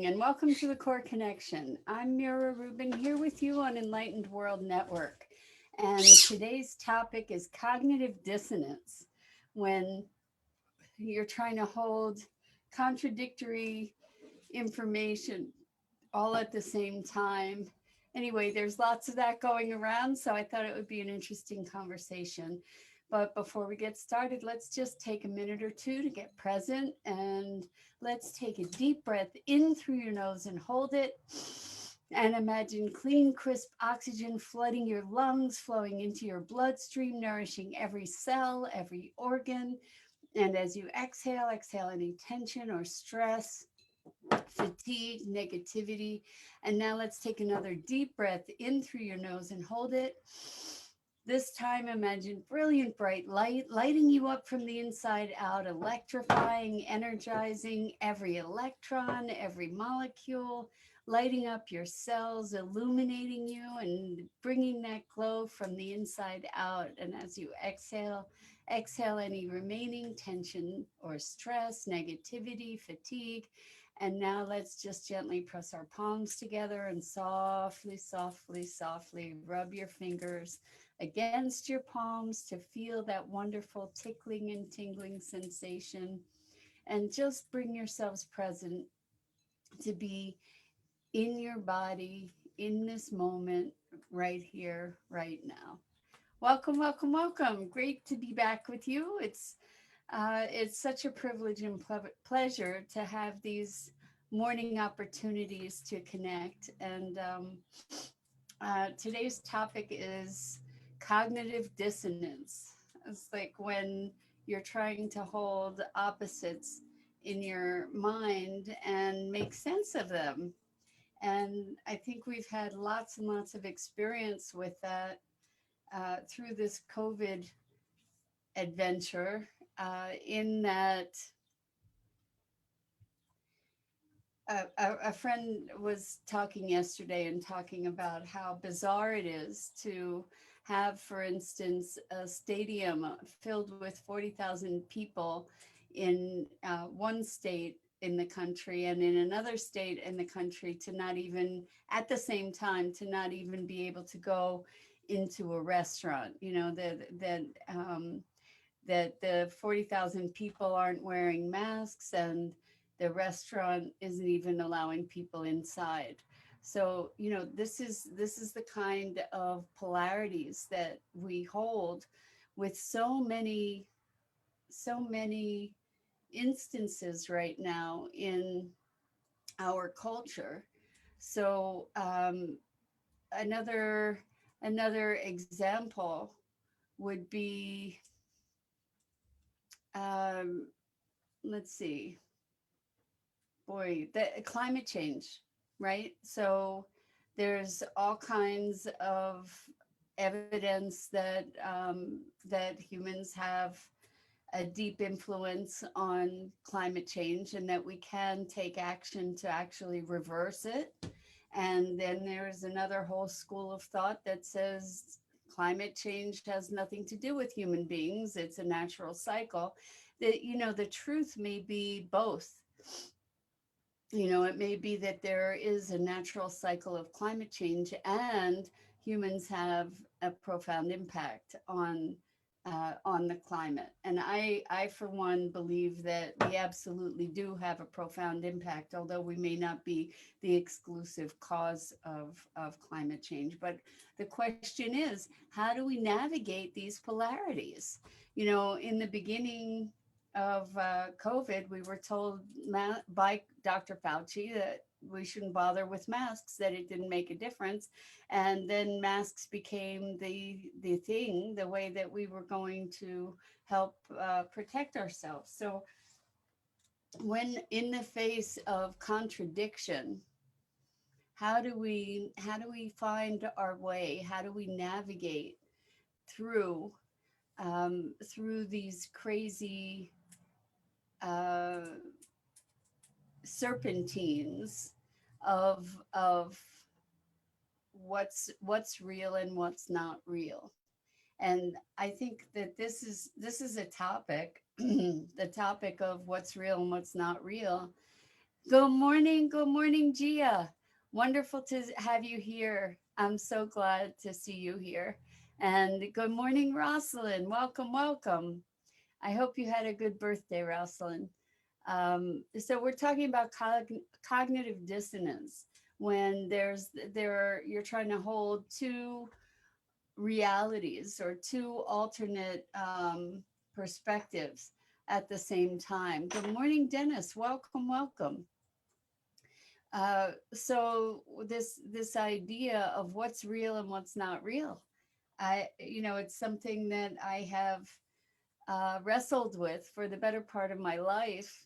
and welcome to the Core Connection. I'm Mira Rubin here with you on Enlightened World Network. And today's topic is cognitive dissonance, when you're trying to hold contradictory information all at the same time. Anyway, there's lots of that going around, so I thought it would be an interesting conversation. But before we get started, let's just take a minute or two to get present, and let's take a deep breath in through your nose and hold it. And imagine clean, crisp oxygen flooding your lungs, flowing into your bloodstream, nourishing every cell, every organ. And as you exhale, exhale any tension or stress, fatigue, negativity. And now let's take another deep breath in through your nose and hold it. This time, imagine brilliant bright light lighting you up from the inside out, electrifying, energizing every electron, every molecule, lighting up your cells, illuminating you, and bringing that glow from the inside out. And as you exhale, exhale any remaining tension or stress, negativity, fatigue. And now let's just gently press our palms together and softly, softly, softly rub your fingers against your palms to feel that wonderful tickling and tingling sensation. And just bring yourselves present to be in your body in this moment, right here, right now. Welcome, welcome, welcome. Great to be back with you. It's such a privilege and pleasure to have these morning opportunities to connect. And today's topic is cognitive dissonance. It's like when you're trying to hold opposites in your mind and make sense of them. And I think we've had lots and lots of experience with that through this COVID adventure, in that a friend was talking yesterday and talking about how bizarre it is to have, for instance, a stadium filled with 40,000 people in one state in the country, and in another state in the country to not even at the same time to not even be able to go into a restaurant. That the 40,000 people aren't wearing masks, and the restaurant isn't even allowing people inside. So, this is the kind of polarities that we hold with so many instances right now in our culture. So, another another example would be, um, let's see, boy, the climate change, right? So there's all kinds of evidence that humans have a deep influence on climate change, and that we can take action to actually reverse it. And then there's another whole school of thought that says climate change has nothing to do with human beings. It's a natural cycle. The truth may be both. It may be that there is a natural cycle of climate change, and humans have a profound impact on the climate. And I, for one, believe that we absolutely do have a profound impact, although we may not be the exclusive cause of climate change. But the question is, how do we navigate these polarities? In the beginning of COVID, we were told by Dr. Fauci that we shouldn't bother with masks, that it didn't make a difference. And then masks became the thing, the way that we were going to help protect ourselves. So when in the face of contradiction, how do we find our way? How do we navigate through through these crazy uh, serpentines of what's real and what's not real? And I think that this is a topic, the topic of what's real and what's not real, Good morning, Gia. Wonderful to have you here. I'm so glad to see you here. And good morning, Rosalind. Welcome, welcome. I hope you had a good birthday, Rosalind. So we're talking about cognitive dissonance when you're trying to hold two realities or two alternate perspectives at the same time. Good morning, Dennis. Welcome, welcome. So this idea of what's real and what's not real, it's something that I have wrestled with for the better part of my life,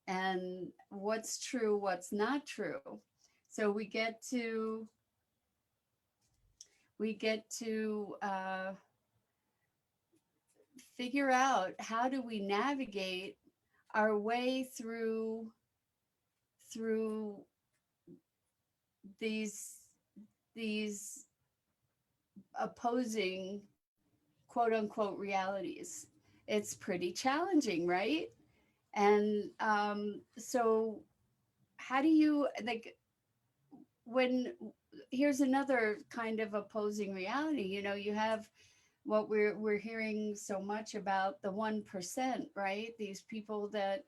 and what's true, what's not true. So we get to figure out how do we navigate our way through these these opposing quote unquote realities. It's pretty challenging, right? And so how do you like when here's another kind of opposing reality. You have what we're hearing so much about, the 1%, right? These people that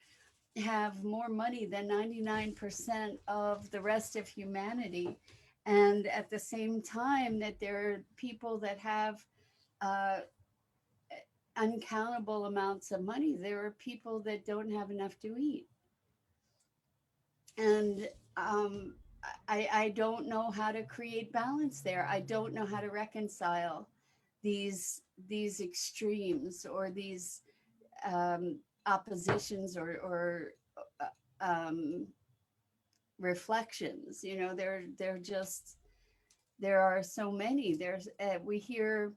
have more money than 99% of the rest of humanity, and at the same time that there are people that have uh, uncountable amounts of money. There are people that don't have enough to eat. And I don't know how to create balance there. I don't know how to reconcile these extremes or these oppositions or um, reflections. They're just, there are so many. We hear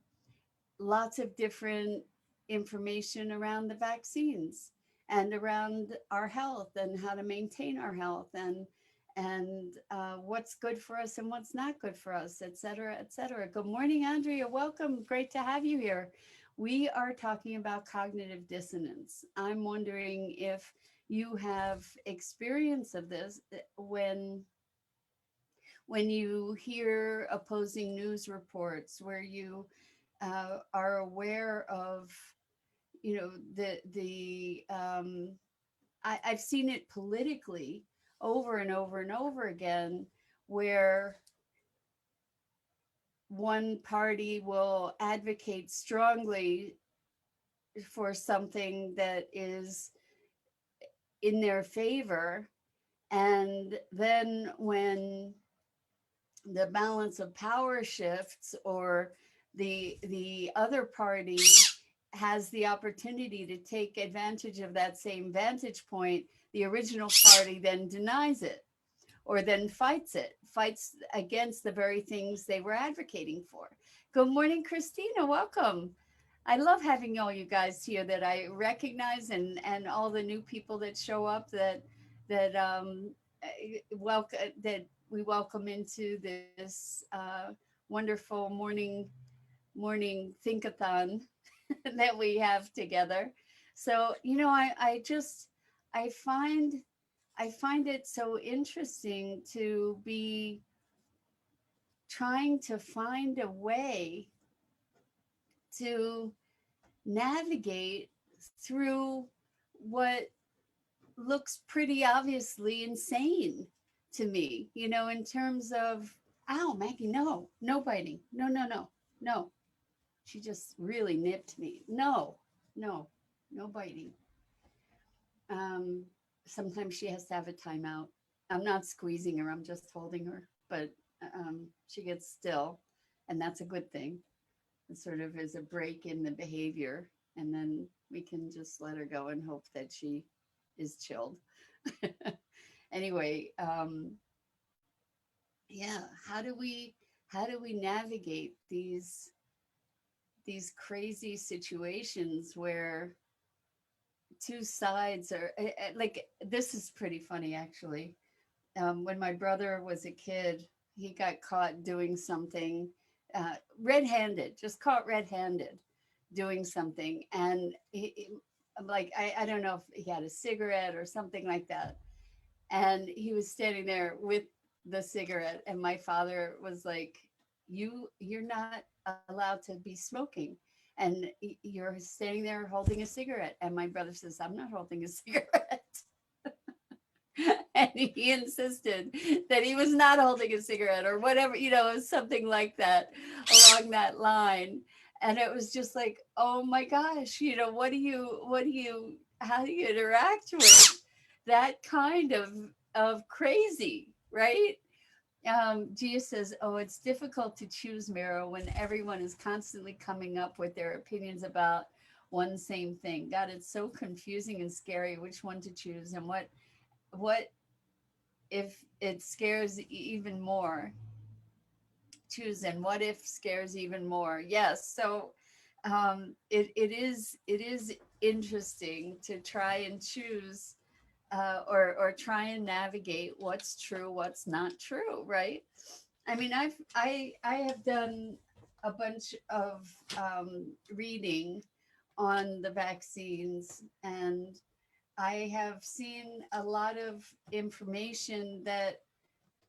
lots of different information around the vaccines and around our health and how to maintain our health, and what's good for us and what's not good for us, et cetera, et cetera. Good morning, Andrea. Welcome. Great to have you here. We are talking about cognitive dissonance. I'm wondering if you have experience of this when you hear opposing news reports, where you are aware of, I've seen it politically over and over and over again, where one party will advocate strongly for something that is in their favor, and then when the balance of power shifts, or the other party has the opportunity to take advantage of that same vantage point, the original party then denies it, or then fights against the very things they were advocating for. Good morning, Christina. Welcome. I love having all you guys here that I recognize, and all the new people that show up that we welcome into this wonderful morning thinkathon that we have together. So, I find I find it so interesting to be trying to find a way to navigate through what looks pretty obviously insane to me, in terms of, ow, Maggie, no, no biting. No, no, no, no. She just really nipped me. No, no, no biting. Um, Sometimes she has to have a timeout. I'm not squeezing her, I'm just holding her, but she gets still, and that's a good thing. It sort of is a break in the behavior, and then we can just let her go and hope that she is chilled. Anyway, yeah, how do we navigate these crazy situations where two sides are like, this is pretty funny actually. When my brother was a kid, he got caught doing something red-handed, just caught red-handed doing something. And I'm like, I don't know if he had a cigarette or something like that. And he was standing there with the cigarette, and my father was like, you're not allowed to be smoking, and you're standing there holding a cigarette. And my brother says, I'm not holding a cigarette. And he insisted that he was not holding a cigarette or whatever, something like that, along that line. And it was just like, oh my gosh, how do you interact with that kind of crazy, right? Gia says, oh, it's difficult to choose, Mira, when everyone is constantly coming up with their opinions about one same thing. God, it's so confusing and scary which one to choose, and what if it scares even more. Choose, and what if scares even more. Yes. So it is interesting to try and choose, or try and navigate what's true, what's not true, right? I mean, I have done a bunch of reading on the vaccines, and I have seen a lot of information that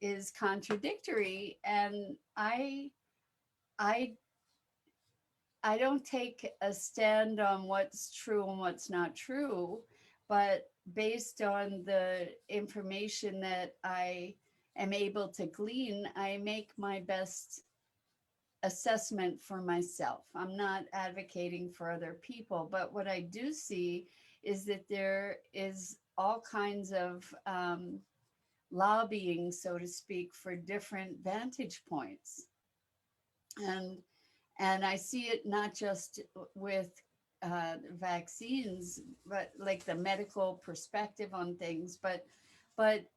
is contradictory, and I I don't take a stand on what's true and what's not true, but based on the information that I am able to glean, I make my best assessment for myself. I'm not advocating for other people, but what I do see is that there is all kinds of lobbying, so to speak, for different vantage points. And I see it not just with vaccines, but like the medical perspective on things, but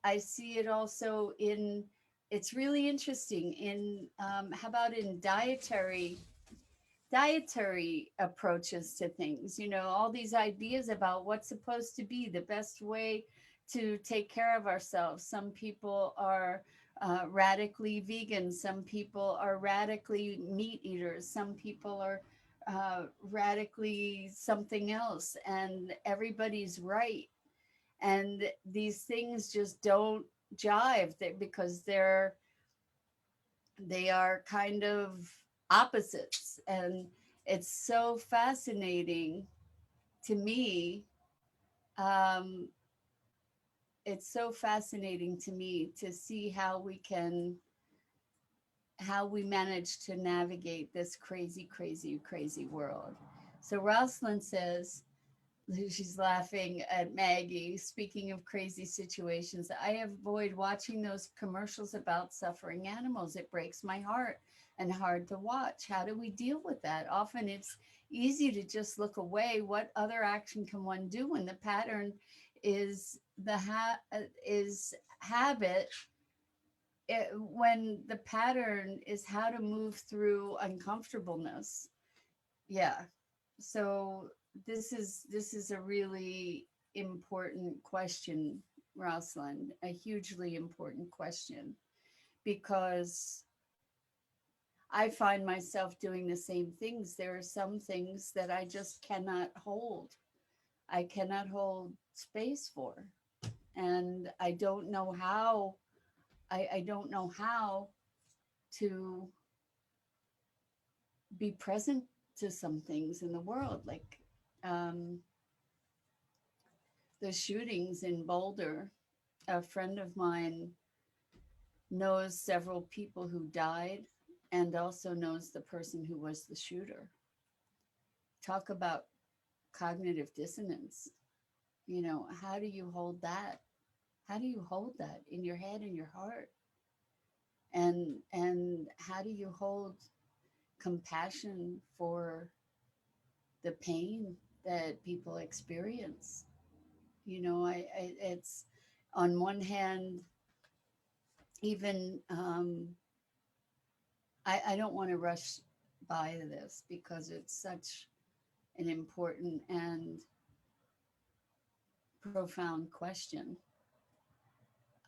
I see it also in, it's really interesting in, how about in dietary approaches to things, all these ideas about what's supposed to be the best way to take care of ourselves. Some people are radically vegan, some people are radically meat eaters, some people are radically something else, and everybody's right. And these things just don't jive, because they are kind of opposites. And it's so fascinating to me. Um, it's so fascinating to me to see how we manage to navigate this crazy, crazy, crazy world. So Rosalind says, she's laughing at Maggie. Speaking of crazy situations, I avoid watching those commercials about suffering animals. It breaks my heart and hard to watch. How do we deal with that? Often it's easy to just look away. What other action can one do when the pattern is is habit? When the pattern is how to move through uncomfortableness. Yeah. So this is a really important question, Rosalind, a hugely important question, because I find myself doing the same things. There are some things that I just cannot hold. I cannot hold space for. And I don't know how to be present to some things in the world, like um, the shootings in Boulder. A friend of mine knows several people who died, and also knows the person who was the shooter. Talk about cognitive dissonance. How do you hold that? How do you hold that in your head and your heart? And how do you hold compassion for the pain that people experience? It's, on one hand, even, I don't want to rush by this because it's such an important and profound question.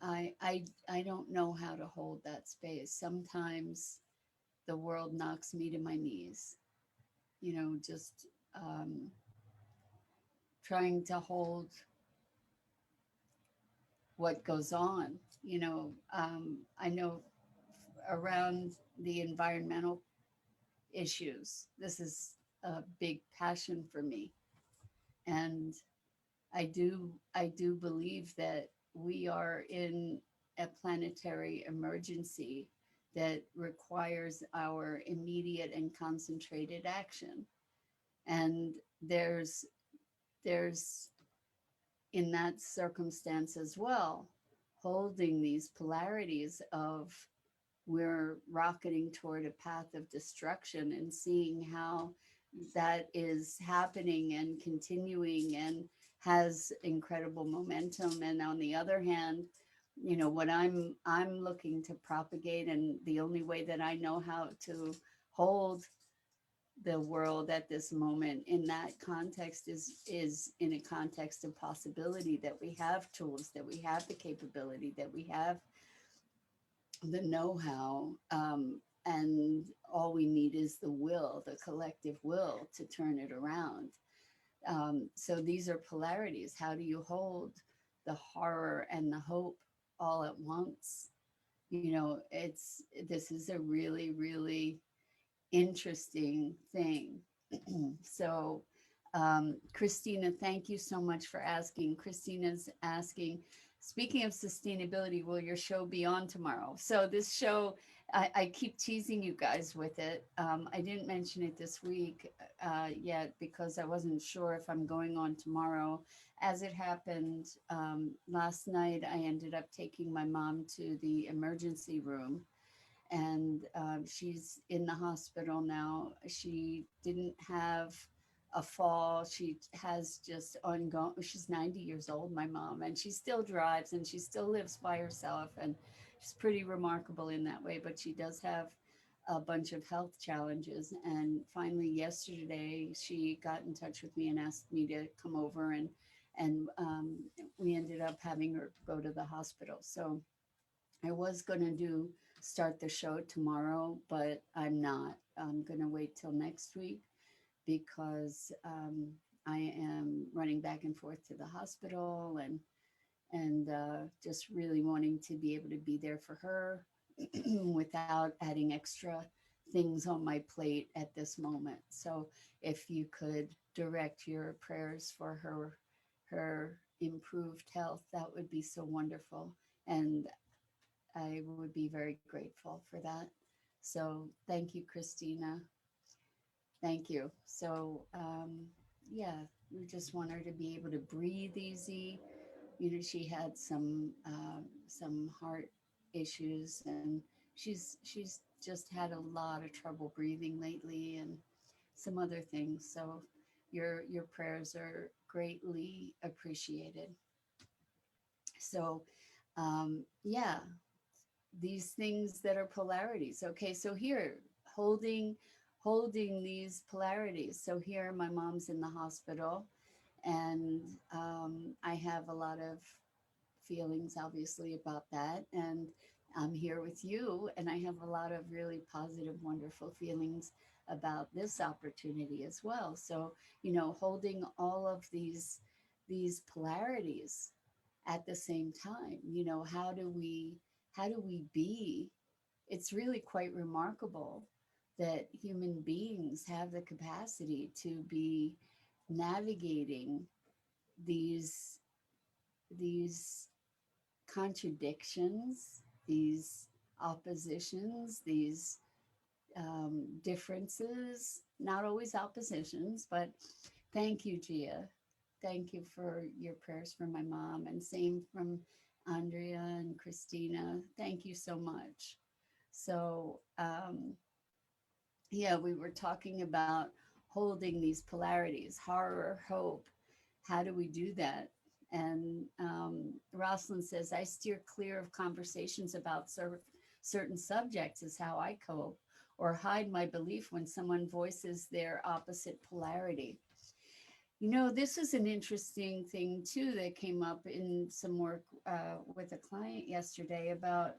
I don't know how to hold that space. Sometimes the world knocks me to my knees, just trying to hold what goes on. I know around the environmental issues, this is a big passion for me. And I do believe that we are in a planetary emergency that requires our immediate and concentrated action. And there's in that circumstance as well, holding these polarities of we're rocketing toward a path of destruction and seeing how that is happening and continuing and has incredible momentum. And on the other hand, what I'm looking to propagate, and the only way that I know how to hold the world at this moment in that context is in a context of possibility, that we have tools, that we have the capability, that we have the know-how, and all we need is the will, the collective will to turn it around. So these are polarities. How do you hold the horror and the hope all at once? This is a really, really interesting thing. So, Christina, thank you so much for asking. Christina's asking, speaking of sustainability, will your show be on tomorrow? So this show, I keep teasing you guys with it. I didn't mention it this week yet because I wasn't sure if I'm going on tomorrow. As it happened, last night, I ended up taking my mom to the emergency room, and she's in the hospital now. She didn't have a fall. She has just ongoing, she's 90 years old, my mom, and she still drives and she still lives by herself. And she's pretty remarkable in that way, but she does have a bunch of health challenges. And finally, yesterday, she got in touch with me and asked me to come over, and we ended up having her go to the hospital. So I was going to start the show tomorrow, but I'm not. I'm going to wait till next week because I am running back and forth to the hospital, and just really wanting to be able to be there for her without adding extra things on my plate at this moment. So if you could direct your prayers for her improved health, that would be so wonderful. And I would be very grateful for that. So thank you, Christina. Thank you. So yeah, we just want her to be able to breathe easy. She had some heart issues, and she's just had a lot of trouble breathing lately, and some other things. So your prayers are greatly appreciated. So yeah, these things that are polarities. Okay, so here, holding these polarities. So here, my mom's in the hospital, and I have a lot of feelings, obviously, about that. And I'm here with you, and I have a lot of really positive, wonderful feelings about this opportunity as well. So, holding all of these polarities at the same time. How do we be? It's really quite remarkable that human beings have the capacity to be navigating these these contradictions, these oppositions, these differences, not always oppositions. But thank you, Gia. Thank you for your prayers for my mom, and same from Andrea and Christina. Thank you so much. So, yeah, we were talking about holding these polarities, horror, hope. How do we do that? And Rosalind says, I steer clear of conversations about certain subjects is how I cope, or hide my belief when someone voices their opposite polarity. This is an interesting thing too that came up in some work with a client yesterday about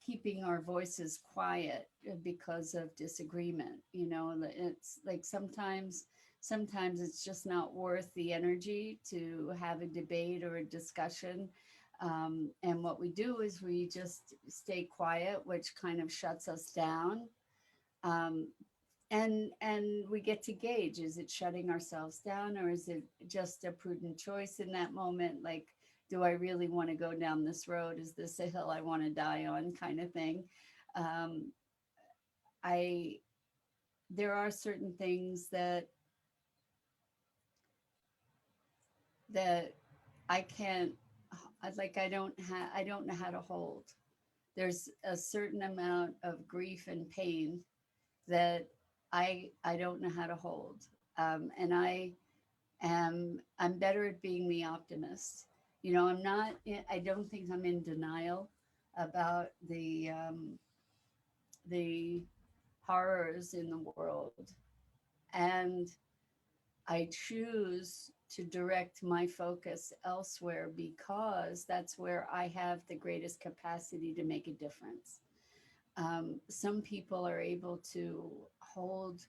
keeping our voices quiet because of disagreement. It's like sometimes it's just not worth the energy to have a debate or a discussion And what we do is we just stay quiet, which kind of shuts us down. Um, and we get to gauge, is it shutting ourselves down, or is it just a prudent choice in that moment? Like, do I really want to go down this road? Is this a hill I want to die on, kind of thing? Um, I There are certain things that I can't, I don't know how to hold. There's a certain amount of grief and pain that I don't know how to hold. And I'm better at being the optimist. You know, I don't think I'm in denial about the horrors in the world. And I choose to direct my focus elsewhere because that's where I have the greatest capacity to make a difference. Some people are able to hold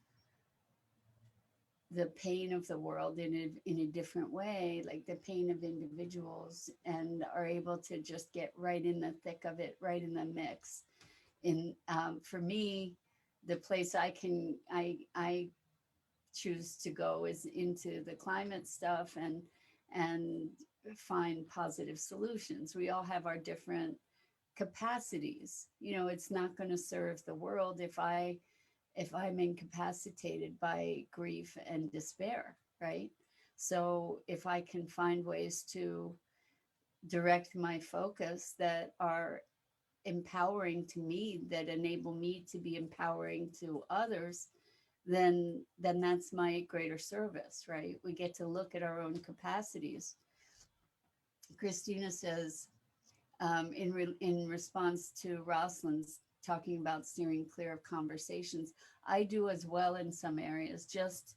the pain of the world in a different way, like the pain of individuals, and are able to just get right in the thick of it, right in the mix. For me, the place I choose to go is into the climate stuff and find positive solutions. We all have our different capacities. You know, it's not going to serve the world if I'm incapacitated by grief and despair, right? So if I can find ways to direct my focus that are empowering to me, that enable me to be empowering to others, then that's my greater service, right? We get to look at our own capacities. Christina says, in response to Rosalind's talking about steering clear of conversations, I do as well in some areas, just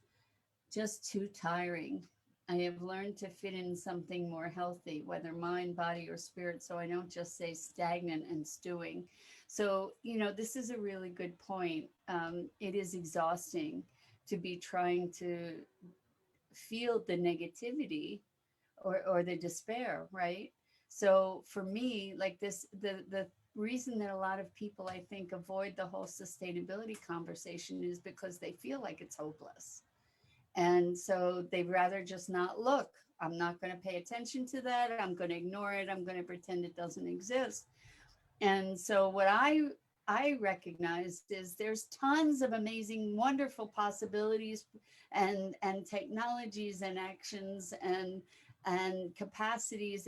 too tiring. I have learned to fit in something more healthy, whether mind, body, or spirit, so I don't just say stagnant and stewing. So, you know, this is a really good point. It is exhausting to be trying to feel the negativity or the despair, right? So for me, like this, the reason that a lot of people, I think, avoid the whole sustainability conversation is because they feel like it's hopeless. And so they'd rather just not look. I'm not going to pay attention to that. I'm going to ignore it. I'm going to pretend it doesn't exist. And so what I recognized is there's tons of amazing, wonderful possibilities and technologies and actions and capacities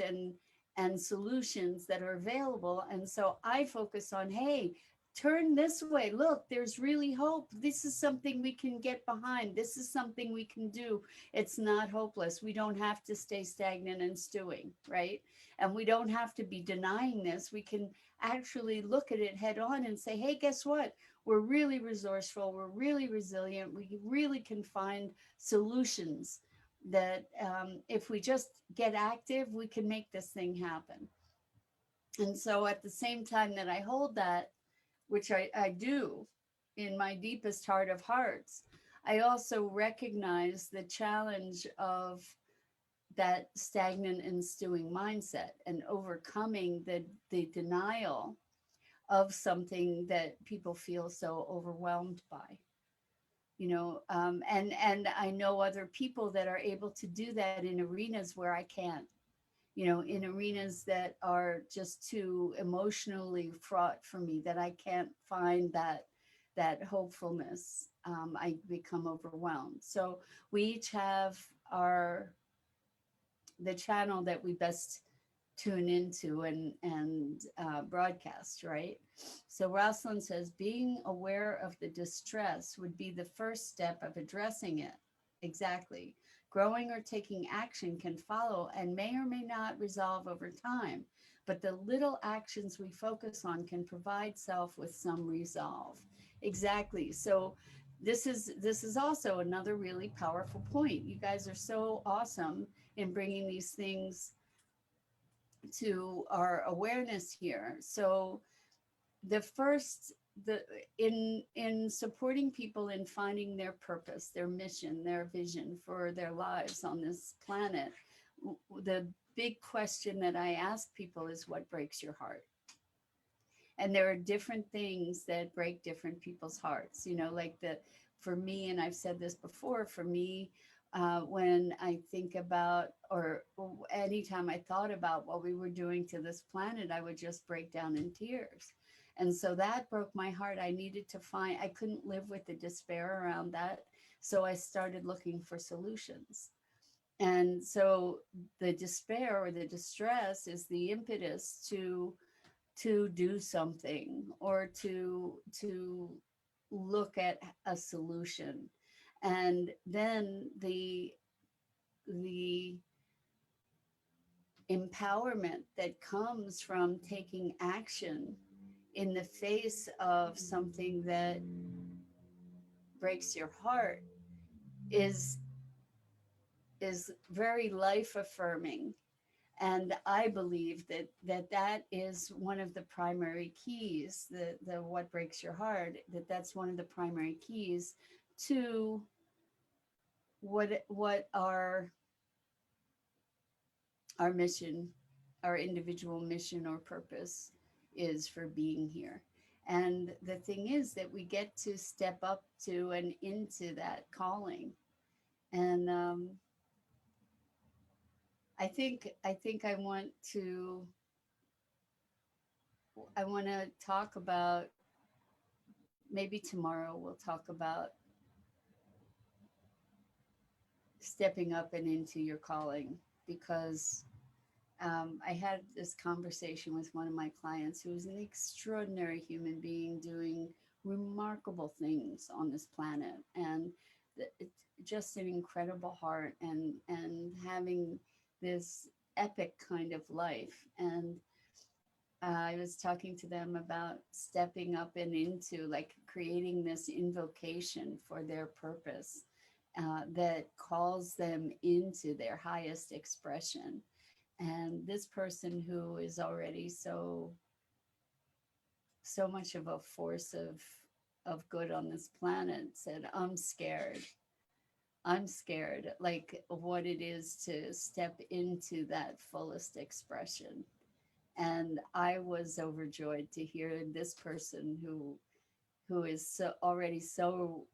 and solutions that are available. And so I focus on, hey, turn this way. Look, there's really hope. This is something we can get behind. This is something we can do. It's not hopeless. We don't have to stay stagnant and stewing, right? And we don't have to be denying this. We can actually look at it head on and say, hey, guess what? We're really resourceful. We're really resilient. We really can find solutions that if we just get active, we can make this thing happen. And so at the same time that I hold that, which I do in my deepest heart of hearts, I also recognize the challenge of that stagnant and stewing mindset and overcoming the denial of something that people feel so overwhelmed by. You know, and I know other people that are able to do that in arenas where I can't, you know, in arenas that are just too emotionally fraught for me, that I can't find that hopefulness. I become overwhelmed. So we each have our the channel that we best tune into and broadcast, right? So Rosalind says, being aware of the distress would be the first step of addressing it. Exactly. Growing or taking action can follow and may or may not resolve over time, but the little actions we focus on can provide self with some resolve. Exactly. So this is also another really powerful point. You guys are so awesome in bringing these things to our awareness here. So the first the in supporting people in finding their purpose, their mission, their vision for their lives on this planet, the big question that I ask people is what breaks your heart? And there are different things that break different people's hearts, like for me, and I've said this before, for me, when I think about, or anytime I thought about what we were doing to this planet, I would just break down in tears. And so that broke my heart. I needed to find, I couldn't live with the despair around that. So I started looking for solutions. And so the despair or the distress is the impetus to do something, or to look at a solution. And then the empowerment that comes from taking action in the face of something that breaks your heart is is very life affirming. And I believe that is one of the primary keys, the what breaks your heart, that's one of the primary keys to what our mission, our individual mission or purpose is for being here. And the thing is that we get to step up to and into that calling. And I think I want to talk about, maybe tomorrow we'll talk about stepping up and into your calling, because I had this conversation with one of my clients who is an extraordinary human being doing remarkable things on this planet, and it's just an incredible heart, and having this epic kind of life. And I was talking to them about stepping up and into, like, creating this invocation for their purpose, that calls them into their highest expression. And this person, who is already so much of a force of good on this planet, said, I'm scared, like, what it is to step into that fullest expression. And I was overjoyed to hear this person who is already so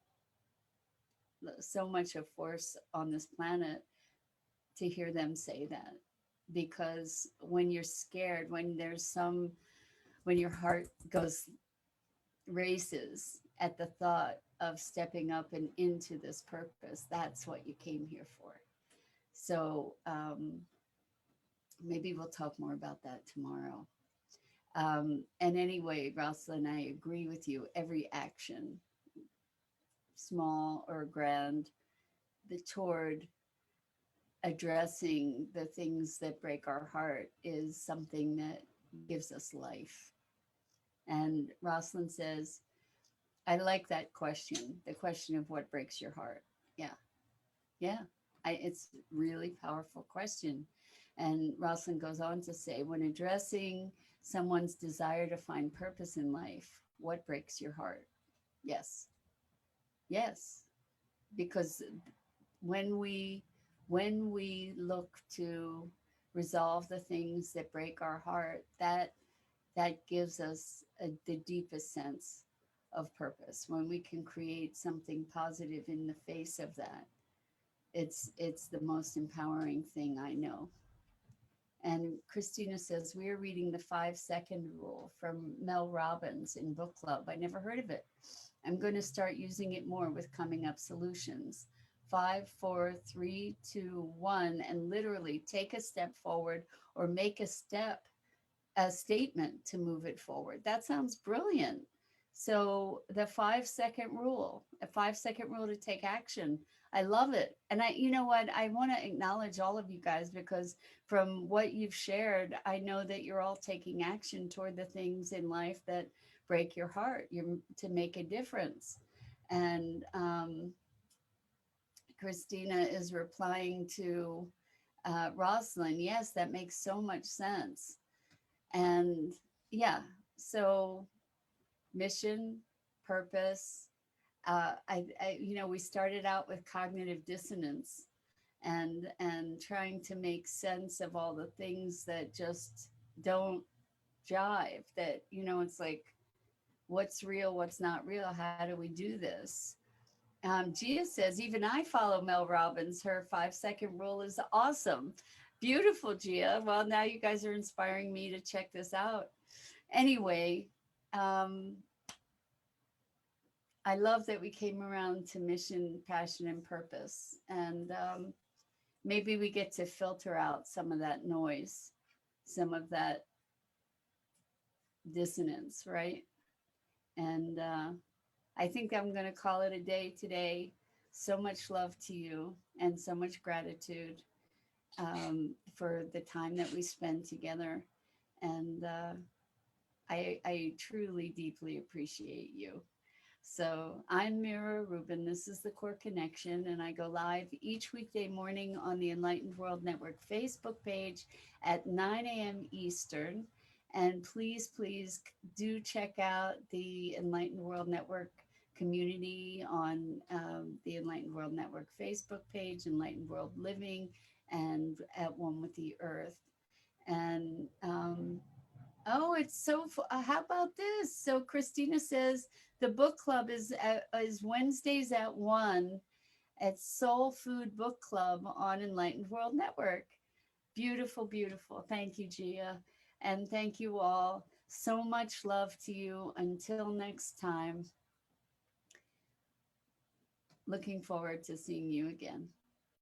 much a force on this planet, to hear them say that. Because when you're scared, when your heart goes races at the thought of stepping up and into this purpose, that's what you came here for. So maybe we'll talk more about that tomorrow. And anyway, Rosalind, I agree with you. Every action, small or grand, toward addressing the things that break our heart, is something that gives us life. And Rosalind says, I like that question, the question of what breaks your heart. Yeah, yeah. It's really powerful question. And Rosalind goes on to say, when addressing someone's desire to find purpose in life, what breaks your heart? Yes, yes. Because when we look to resolve the things that break our heart, that gives us the deepest sense of purpose. When we can create something positive in the face of that, it's the most empowering thing I know. And Christina says, we are reading the 5-second rule from Mel Robbins in book club. I never heard of it. I'm going to start using it more with coming up solutions. 5, 4, 3, 2, 1, and literally take a step forward, or make a statement to move it forward. That sounds brilliant. So the 5-second rule, a 5-second rule to take action. I love it. And you know what? I want to acknowledge all of you guys, because from what you've shared, I know that you're all taking action toward the things in life that break your heart, to make a difference. And Christina is replying to Rosalind. Yes, that makes so much sense. And yeah, so mission, purpose. We started out with cognitive dissonance, and trying to make sense of all the things that just don't jive. That, it's like, what's real, what's not real, how do we do this? Gia says, even I follow Mel Robbins. Her 5 second rule is awesome. Beautiful, Gia. Well, now you guys are inspiring me to check this out. Anyway, um, I love that we came around to mission, passion, and purpose. And maybe we get to filter out some of that noise, some of that dissonance, right? And I think I'm going to call it a day today. So much love to you and so much gratitude for the time that we spend together. And I truly, deeply appreciate you. So I'm Mira Rubin. This is the Core Connection, and I go live each weekday morning on the Enlightened World Network Facebook page at 9 a.m. Eastern. And please, please do check out the Enlightened World Network community on the Enlightened World Network Facebook page, Enlightened World Living, and at One with the Earth. And oh, it's so. How about this? So Christina says the book club is Wednesdays at 1 at Soul Food Book Club on Enlightened World Network. Beautiful, beautiful. Thank you, Gia, and thank you all. So much love to you. Until next time. Looking forward to seeing you again.